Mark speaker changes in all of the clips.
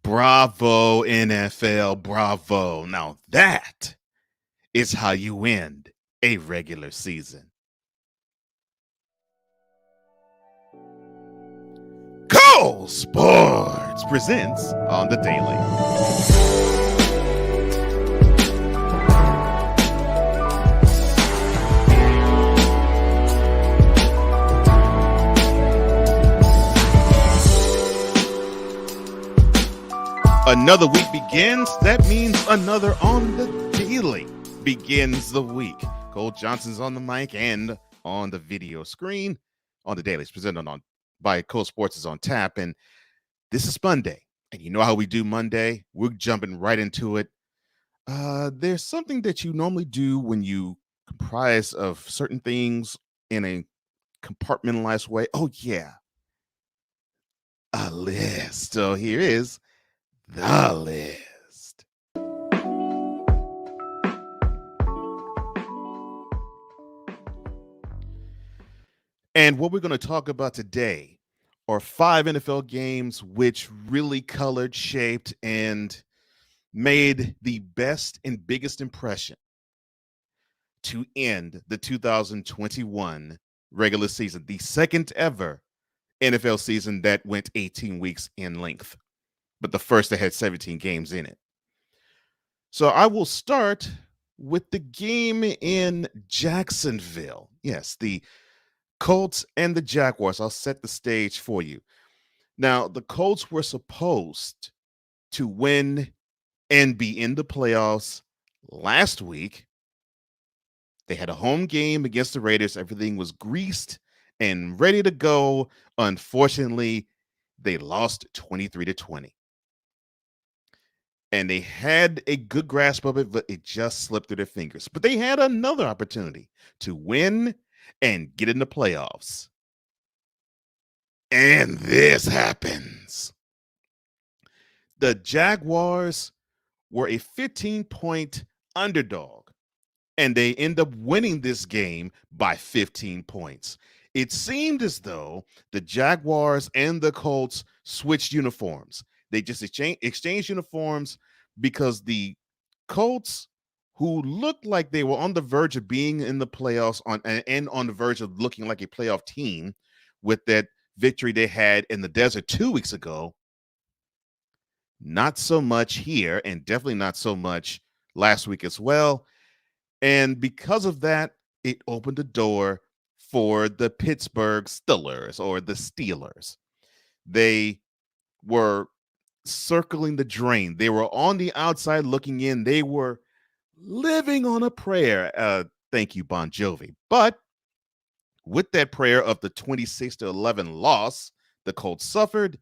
Speaker 1: Bravo, NFL, bravo. Now that is how you end a regular season. Cole Sports presents on the Daily. Another week begins. That means another on the Daily begins the week. Cole Johnson's on the mic and on the video screen. On the Daily is presented by Cole Sports is on tap. And this is Monday. And you know how we do Monday? We're jumping right into it. There's something that you normally do when you comprise of certain things in a compartmentalized way. Oh, yeah. A list. So here is the list. And what we're going to talk about today are 5 NFL games which really colored, shaped, and made the best and biggest impression to end the 2021 regular season, the second ever NFL season that went 18 weeks in length, but the first that had 17 games in it. So I will start with the game in Jacksonville. Yes, the Colts and the Jaguars. I'll set the stage for you. Now, the Colts were supposed to win and be in the playoffs last week. They had a home game against the Raiders. Everything was greased and ready to go. Unfortunately, they lost 23-20. And they had a good grasp of it, but it just slipped through their fingers. But they had another opportunity to win and get in the playoffs. And this happens. The Jaguars were a 15-point underdog, and they end up winning this game by 15 points. It seemed as though the Jaguars and the Colts switched uniforms. They just exchanged uniforms because the Colts, who looked like they were on the verge of being in the playoffs and on the verge of looking like a playoff team with that victory they had in the desert 2 weeks ago, not so much here, and definitely not so much last week as well. And because of that, it opened the door for the Pittsburgh Steelers or the Steelers. They were circling the drain. They were on the outside looking in. They were living on a prayer. Thank you, Bon Jovi. But with that prayer of the 26-11 loss the Colts suffered,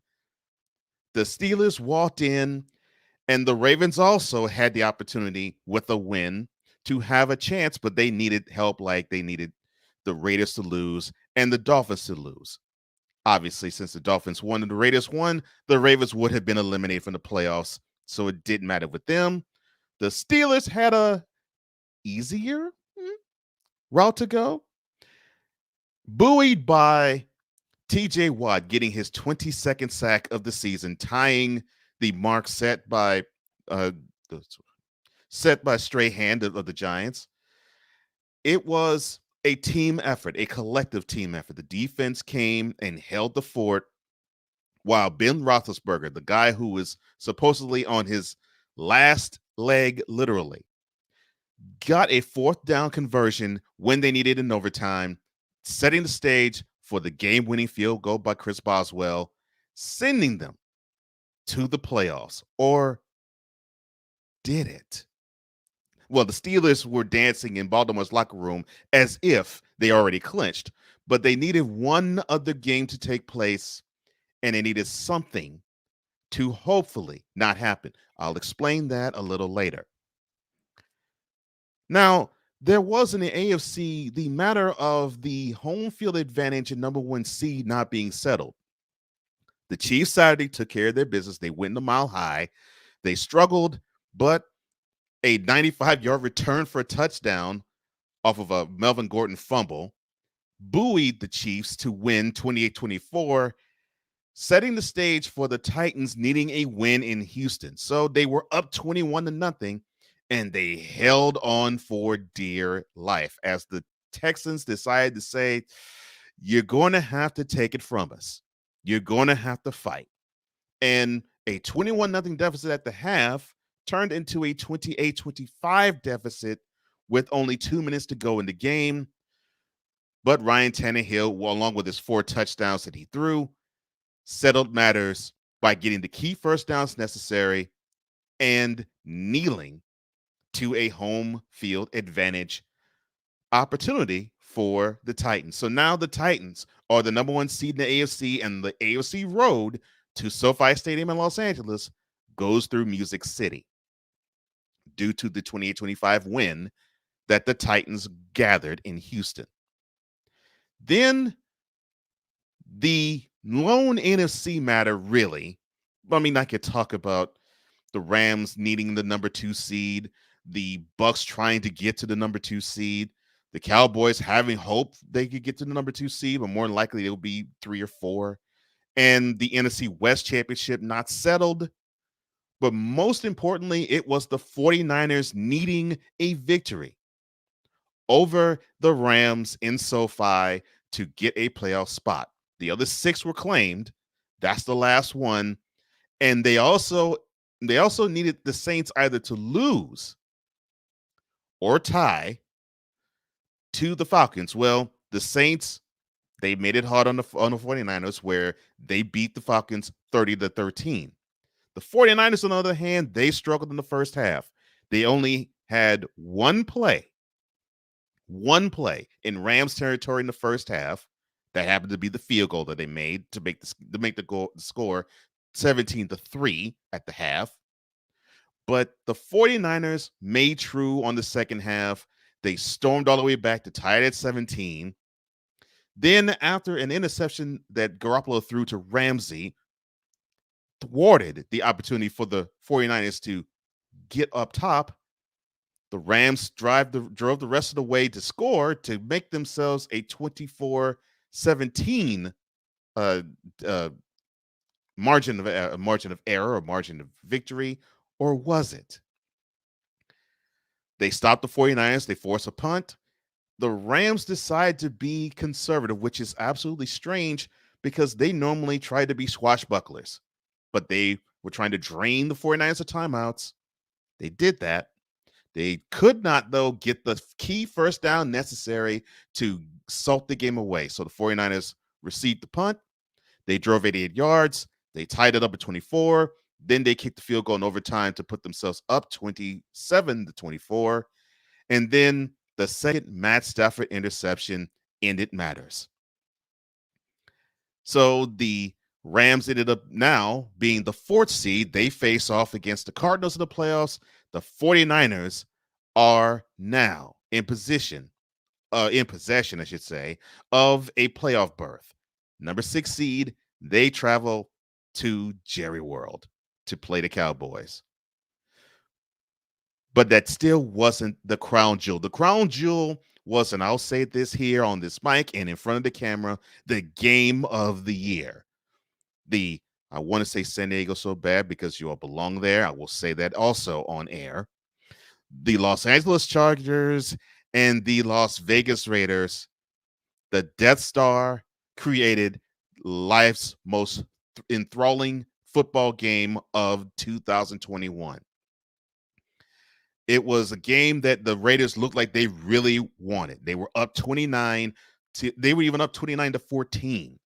Speaker 1: the Steelers walked in, and the Ravens also had the opportunity with a win to have a chance, but they needed help like they needed the Raiders to lose and the Dolphins to lose. Obviously, since the Dolphins won and the Raiders won, the Ravens would have been eliminated from the playoffs, so it didn't matter with them. The Steelers had a easier route to go, buoyed by TJ Watt getting his 22nd sack of the season, tying the mark set by Strahan of the Giants. It was a team effort, a collective team effort. The defense came and held the fort while Ben Roethlisberger, the guy who was supposedly on his last leg, literally, got a 4th down conversion when they needed in overtime, setting the stage for the game-winning field goal by Chris Boswell, sending them to the playoffs. Or did it? Well, the Steelers were dancing in Baltimore's locker room as if they already clinched, but they needed one other game to take place, and they needed something to hopefully not happen. I'll explain that a little later. Now, there was in the AFC the matter of the home field advantage and number 1 seed not being settled. The Chiefs Saturday took care of their business. They went the mile high. They struggled, but a 95-yard return for a touchdown off of a Melvin Gordon fumble buoyed the Chiefs to win 28-24, setting the stage for the Titans needing a win in Houston. So they were up 21 to nothing, and they held on for dear life as the Texans decided to say, you're going to have to take it from us. You're going to have to fight. And a 21 nothing deficit at the half turned into a 28-25 deficit with only 2 minutes to go in the game. But Ryan Tannehill, along with his 4 touchdowns that he threw, settled matters by getting the key first downs necessary and kneeling to a home field advantage opportunity for the Titans. So now the Titans are the number 1 seed in the AFC, and the AFC road to SoFi Stadium in Los Angeles goes through Music City due to the 28-25 win that the Titans gathered in Houston. Then the lone NFC matter, really, I mean, I could talk about the Rams needing the number 2 seed, the Bucks trying to get to the number 2 seed, the Cowboys having hope they could get to the number 2 seed, but more than likely it'll be 3 or 4, and the NFC West Championship not settled. But most importantly, it was the 49ers needing a victory over the Rams in SoFi to get a playoff spot. The other 6 were claimed. That's the last one. And they also needed the Saints either to lose or tie to the Falcons. Well, the Saints, they made it hard on the 49ers, where they beat the Falcons 30-13. The 49ers, on the other hand, they struggled in the first half. They only had one play in Rams territory in the first half. That happened to be the field goal that they made to make the score 17-3 at the half. But the 49ers made true on the second half. They stormed all the way back to tie it at 17. Then, after an interception that Garoppolo threw to Ramsey thwarted the opportunity for the 49ers to get up top, the Rams drove the rest of the way to score to make themselves a 24-17 margin of error or margin of victory, or was it? They stopped the 49ers. They forced a punt. The Rams decide to be conservative, which is absolutely strange because they normally try to be swashbucklers, but they were trying to drain the 49ers of timeouts. They did that. They could not, though, get the key first down necessary to salt the game away. So the 49ers received the punt. They drove 88 yards. They tied it up at 24. Then they kicked the field goal in overtime to put themselves up 27-24. And then the second Matt Stafford interception ended matters. So the Rams ended up now being the 4th seed. They face off against the Cardinals in the playoffs. The 49ers are now in possession, I should say, of a playoff berth. Number 6 seed, they travel to Jerry World to play the Cowboys. But that still wasn't the crown jewel. The crown jewel was, and I'll say this here on this mic and in front of the camera, the game of the year. I want to say San Diego so bad because you all belong there. I will say that also on air. The Los Angeles Chargers and the Las Vegas Raiders. The Death Star created life's most enthralling football game of 2021. It was a game that the Raiders looked like they really wanted. They were up 29 they were even up 29-14.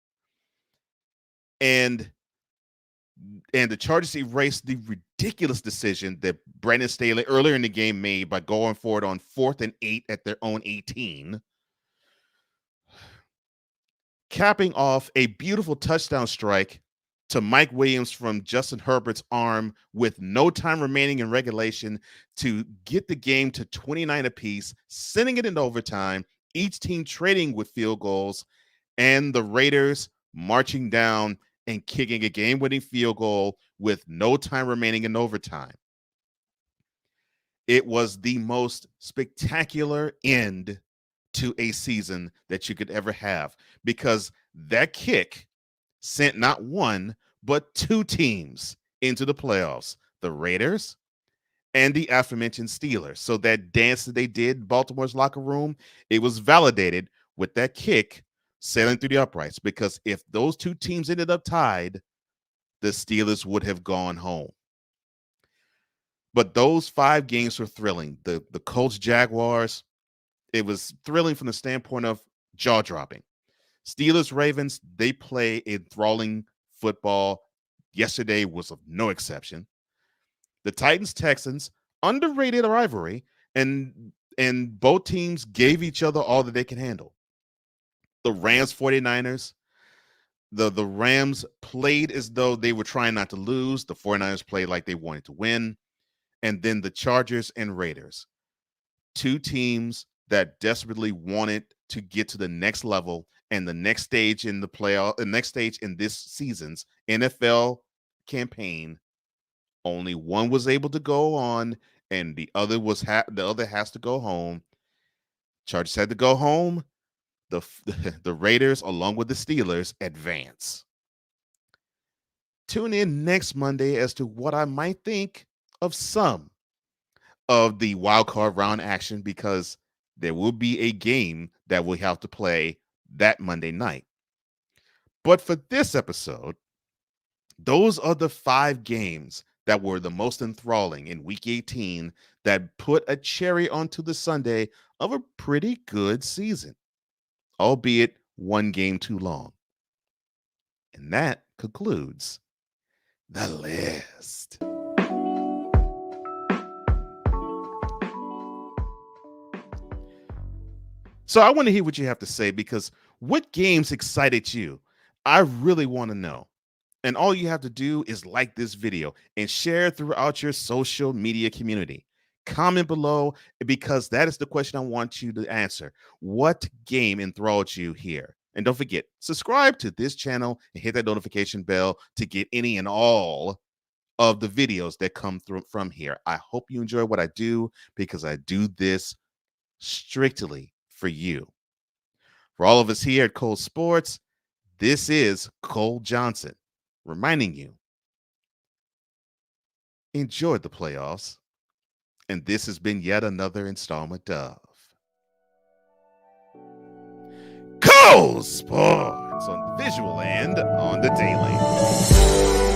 Speaker 1: And the Chargers erased the ridiculous decision that Brandon Staley earlier in the game made by going for it on 4th and 8 at their own 18. Capping off a beautiful touchdown strike to Mike Williams from Justin Herbert's arm with no time remaining in regulation to get the game to 29 apiece, sending it into overtime, each team trading with field goals, and the Raiders marching down and kicking a game-winning field goal with no time remaining in overtime. It was the most spectacular end to a season that you could ever have, because that kick sent not one, but two teams into the playoffs, the Raiders and the aforementioned Steelers. So that dance that they did in Baltimore's locker room, it was validated with that kick sailing through the uprights, because if those two teams ended up tied, the Steelers would have gone home. But those 5 games were thrilling. The Colts Jaguars, it was thrilling from the standpoint of jaw dropping. Steelers Ravens, they play enthralling football. Yesterday was of no exception. The Titans Texans, underrated rivalry, and both teams gave each other all that they can handle. The Rams 49ers, the Rams played as though they were trying not to lose. The 49ers played like they wanted to win. And then the Chargers and Raiders, two teams that desperately wanted to get to the next level and the next stage in the playoff, the next stage in this season's NFL campaign. Only one was able to go on, and the other the other has to go home. Chargers had to go home. The the Raiders, along with the Steelers, advance. Tune in next Monday as to what I might think of some of the wild card round action, because there will be a game that we have to play that Monday night. But for this episode, those are the 5 games that were the most enthralling in week 18 that put a cherry onto the Sunday of a pretty good season, albeit one game too long. And that concludes the list. So I want to hear what you have to say, because what games excited you? I really want to know. And all you have to do is like this video and share throughout your social media community. Comment below, because that is the question I want you to answer. What game enthralled you here? And don't forget, subscribe to this channel and hit that notification bell to get any and all of the videos that come through from here. I hope you enjoy what I do, because I do this strictly for you. For all of us here at Cole Sports, this is Cole Johnson reminding you, enjoy the playoffs. And this has been yet another installment of Cole Sports on the visual and on the daily.